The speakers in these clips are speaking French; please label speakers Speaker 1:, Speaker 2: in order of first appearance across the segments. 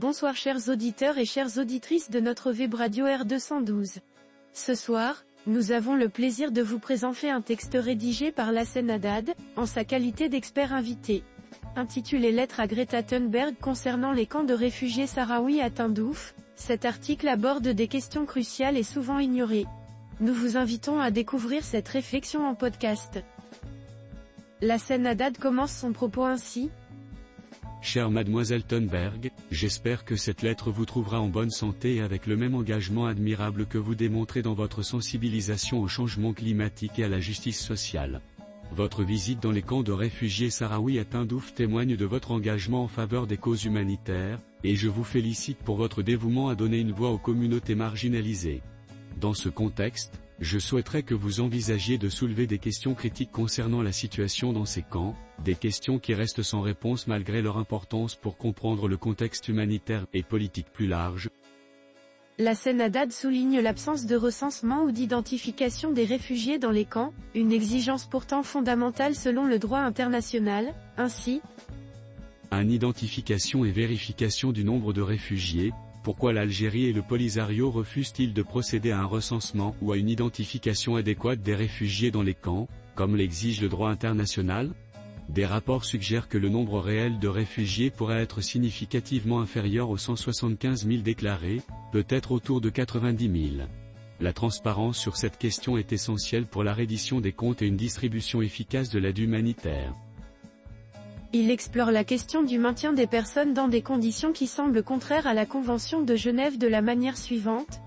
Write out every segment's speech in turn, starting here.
Speaker 1: Bonsoir chers auditeurs et chères auditrices de notre web radio R212. Ce soir, nous avons le plaisir de vous présenter un texte rédigé par Lassen Haddad, en sa qualité d'expert invité. Intitulé Lettre à Greta Thunberg concernant les camps de réfugiés sahraouis à Tindouf, cet article aborde des questions cruciales et souvent ignorées. Nous vous invitons à découvrir cette réflexion en podcast. Lassen Haddad commence son propos ainsi.
Speaker 2: Chère mademoiselle Thunberg, j'espère que cette lettre vous trouvera en bonne santé et avec le même engagement admirable que vous démontrez dans votre sensibilisation au changement climatique et à la justice sociale. Votre visite dans les camps de réfugiés sahraouis à Tindouf témoigne de votre engagement en faveur des causes humanitaires, et je vous félicite pour votre dévouement à donner une voix aux communautés marginalisées. Dans ce contexte, je souhaiterais que vous envisagiez de soulever des questions critiques concernant la situation dans ces camps, des questions qui restent sans réponse malgré leur importance pour comprendre le contexte humanitaire et politique plus large.
Speaker 1: Lassen Haddad souligne l'absence de recensement ou d'identification des réfugiés dans les camps, une exigence pourtant fondamentale selon le droit international. Ainsi,
Speaker 2: une identification et vérification du nombre de réfugiés. Pourquoi l'Algérie et le Polisario refusent-ils de procéder à un recensement ou à une identification adéquate des réfugiés dans les camps, comme l'exige le droit international? Des rapports suggèrent que le nombre réel de réfugiés pourrait être significativement inférieur aux 175 000 déclarés, peut-être autour de 90 000. La transparence sur cette question est essentielle pour la reddition des comptes et une distribution efficace de l'aide humanitaire.
Speaker 1: Il explore la question du maintien des personnes dans des conditions qui semblent contraires à la Convention de Genève de la manière suivante.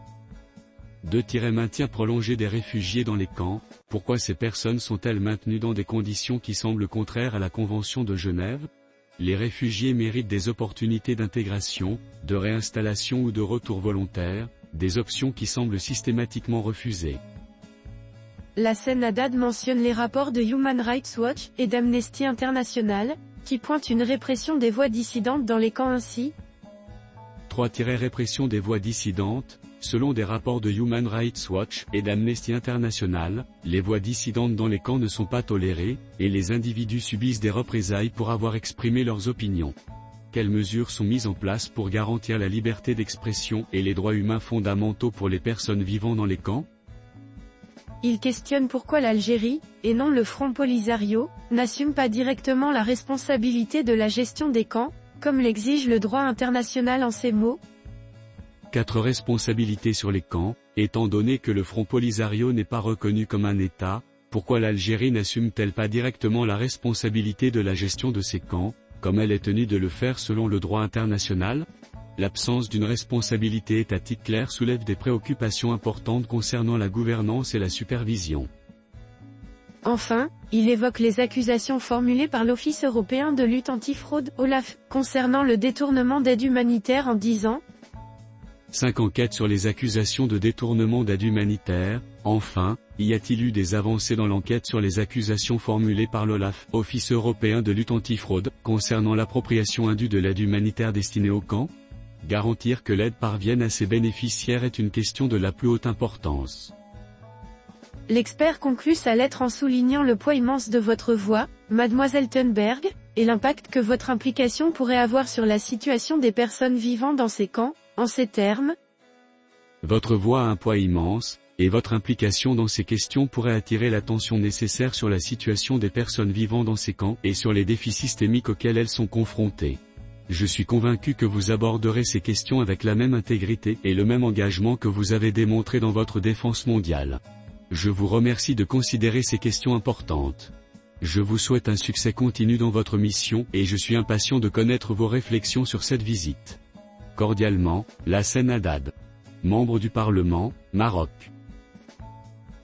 Speaker 2: Maintien prolongé des réfugiés dans les camps. Pourquoi ces personnes sont-elles maintenues dans des conditions qui semblent contraires à la Convention de Genève? Les réfugiés méritent des opportunités d'intégration, de réinstallation ou de retour volontaire, des options qui semblent systématiquement refusées.
Speaker 1: Lassen Haddad mentionne les rapports de Human Rights Watch et d'Amnesty International, qui pointent une répression des voix dissidentes dans les camps ainsi.
Speaker 2: Répression des voix dissidentes. Selon des rapports de Human Rights Watch et d'Amnesty International, les voix dissidentes dans les camps ne sont pas tolérées, et les individus subissent des représailles pour avoir exprimé leurs opinions. Quelles mesures sont mises en place pour garantir la liberté d'expression et les droits humains fondamentaux pour les personnes vivant dans les camps?
Speaker 1: Il questionne pourquoi l'Algérie, et non le Front Polisario, n'assume pas directement la responsabilité de la gestion des camps, comme l'exige le droit international en ces mots.
Speaker 2: 4 responsabilités sur les camps. Étant donné que le Front Polisario n'est pas reconnu comme un État, pourquoi l'Algérie n'assume-t-elle pas directement la responsabilité de la gestion de ces camps, comme elle est tenue de le faire selon le droit international? L'absence d'une responsabilité étatique claire soulève des préoccupations importantes concernant la gouvernance et la supervision.
Speaker 1: Enfin, il évoque les accusations formulées par l'Office européen de lutte antifraude, OLAF, concernant le détournement d'aide humanitaire en disant
Speaker 2: 5 enquêtes sur les accusations de détournement d'aide humanitaire. Enfin, y a-t-il eu des avancées dans l'enquête sur les accusations formulées par l'OLAF, Office européen de lutte antifraude, concernant l'appropriation indue de l'aide humanitaire destinée aux camps? Garantir que l'aide parvienne à ses bénéficiaires est une question de la plus haute importance.
Speaker 1: L'expert conclut sa lettre en soulignant le poids immense de votre voix, mademoiselle Thunberg, et l'impact que votre implication pourrait avoir sur la situation des personnes vivant dans ces camps. En ces termes,
Speaker 2: votre voix a un poids immense, et votre implication dans ces questions pourrait attirer l'attention nécessaire sur la situation des personnes vivant dans ces camps et sur les défis systémiques auxquels elles sont confrontées. Je suis convaincu que vous aborderez ces questions avec la même intégrité et le même engagement que vous avez démontré dans votre défense mondiale. Je vous remercie de considérer ces questions importantes. Je vous souhaite un succès continu dans votre mission et je suis impatient de connaître vos réflexions sur cette visite. Cordialement, Lassen Haddad. Membre du Parlement, Maroc.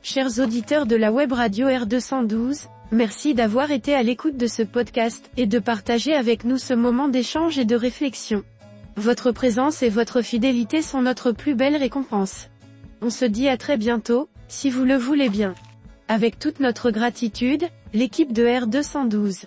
Speaker 1: Chers auditeurs de la web radio R212, merci d'avoir été à l'écoute de ce podcast et de partager avec nous ce moment d'échange et de réflexion. Votre présence et votre fidélité sont notre plus belle récompense. On se dit à très bientôt, si vous le voulez bien. Avec toute notre gratitude, l'équipe de R212.